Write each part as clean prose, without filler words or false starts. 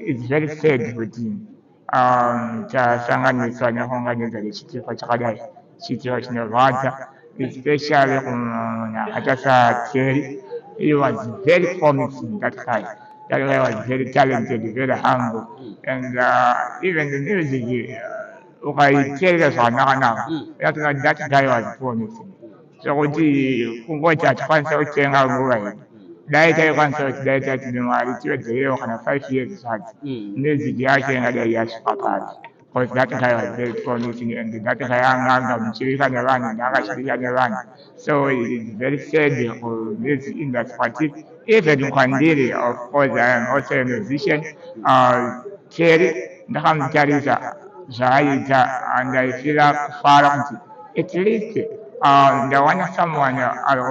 It's very sad kuti chasanganiswa nekuunganidza nechituko chakadai chituko chinorwadza, especially kumunhu achasateri. He was very promising, that guy. That guy was very talented, very humble, and even the music, ukaiteerera zvakanaka, that guy was promising. So kuti kungoti hatikwanisa kutenga nguva ino, dai taikwanisa kuti dai tati nemari tiwedzerewo kana 5 years zvadzo, music yacho ingadai yasvika pasi. Because that guy was very promising, and that guy anga muchirika nevanhu ndaakachirika nevanhu. So it's very sad for music industry. But even Kwandiri, of course, I am also a musician. Terry, ndakamutarisa zvaaita, and I feel kufara kuti at least ndawana someone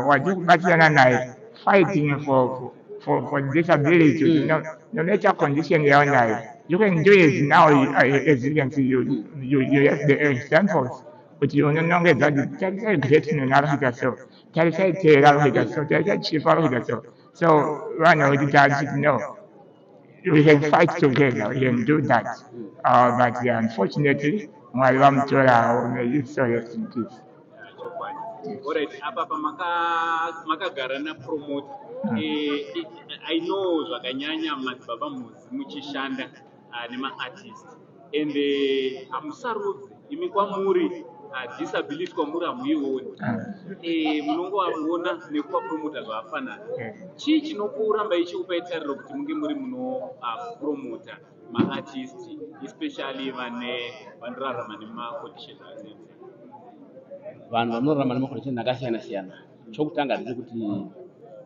wachikubatsirana naye fighting for disability. No matter condition yaunayo, you can do it now. As you can see, you have the examples, but you no longer that tarisa Greatman arikuita so, tarisa Terry arikuita so, tarisa Chief arikuita so. So vanhu kuti no, we can fight together, we can do that. But unfortunately, Mwari vamutora, may you so rest in peace. Alright, apa makagara na promote. I know zvakanyanya Madzibaba Mose muchishanda nema artist, and amusarudzi imi kwamuri disability kwamuri hamuioni, munongovaona nekuva promota zvavafanana. Chii chinokuramba ichikupai tariro kuti munge muri muno promota maartist, especially vanorarama nemaconditions akasiyana? Vanhu vanorarama nemaconditions akasiyana siyana, chokutanga ndechekuti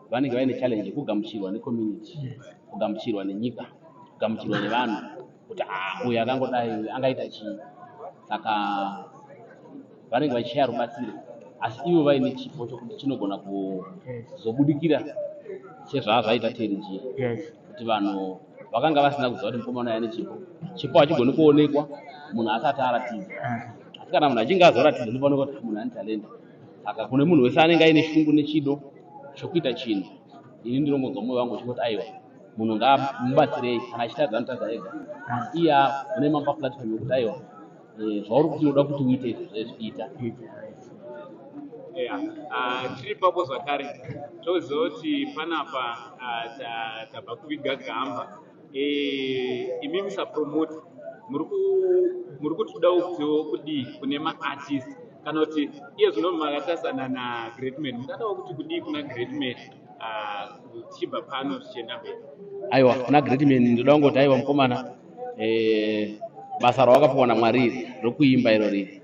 vanenge vaine challenge kugamuchirwa necommunity, kugamuchirwa nenyika, kugamuchirwa nevanhu kuti uyu akangodai angaita chii. Saka vanenge vachishaya rubatsiro, asi ivo vaine chipo chokuti chinogona kuzobudikira sezvazvaita Terry njiya, kuti vanhu vakanga vasina kuziva kuti mukomana aine chipo hachigoni kuonekwa munhu asati aratidza, asi kana munhu achinge azoratidza ndinofanira kuti munhu ane talenda. Saka kune munhu wese anenge aine shungu nechido chokuita chinhu, ini ndinongonzwa mwoyo wangu uchingoti aiwa, munhu ngaamubatsirei, kana achitadza anotadza ega, iye une mapapulatifomu yokuti aiwa zvauri kuti unoda kuti uite zvezviita. Tiri papo zvakare toziva kuti panapa tabva kuviga gamba, imi musapromota, muri kuti kudawo kuzivawo kudii kune maartist, kana kuti iye zvino makatasana naGreatman, mungadawo kuti kudii kuna Greatman tichibva pano tichienda mberi? Aiwa, kuna Greatman ndoda kungoti aiwa mukomana, basa rawakapiwa naMwari iri rokuimba iro riri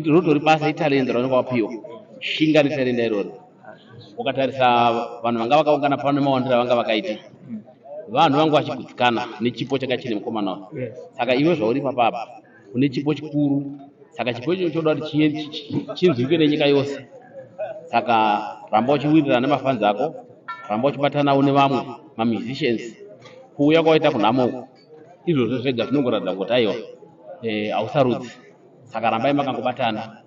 rotori basa italenda raunenge wapiwa, shinga netalenda irori. Ukatarisa vanhu vanga vakaungana pano nemawandiro avanga vakaita, vanhu vangu vachigutsikana nechipo chakachine mukomana wacho. Saka iwe zvauri papapa une chipo chikuru, saka chipo icho choda kuti chinzwike nenyika yose. Saka ramba uchiwirirana nemafanzi ako, ramba uchibatanawo nevamwe mamusicians, kuuya kwaita kunhamoko izvozvo zvega zvinongoratidza kuti aiwa hausarudzi. Saka rambai makangobatana.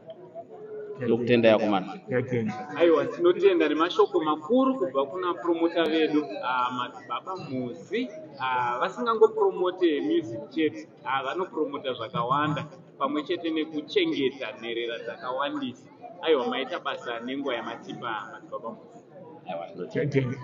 Ndokutenda yakomana. Aiwa, tinotenda nemashoko makuru kubva kuna promota vedu Madzibaba Mose, vasingangopromote music chete, vanopromota zvakawanda pamwe chete nekuchengeta nherera dzakawandisa. Aiwa, maita basa nenguva yamatipa Madzibaba Mose. Aiwa, tinotenda.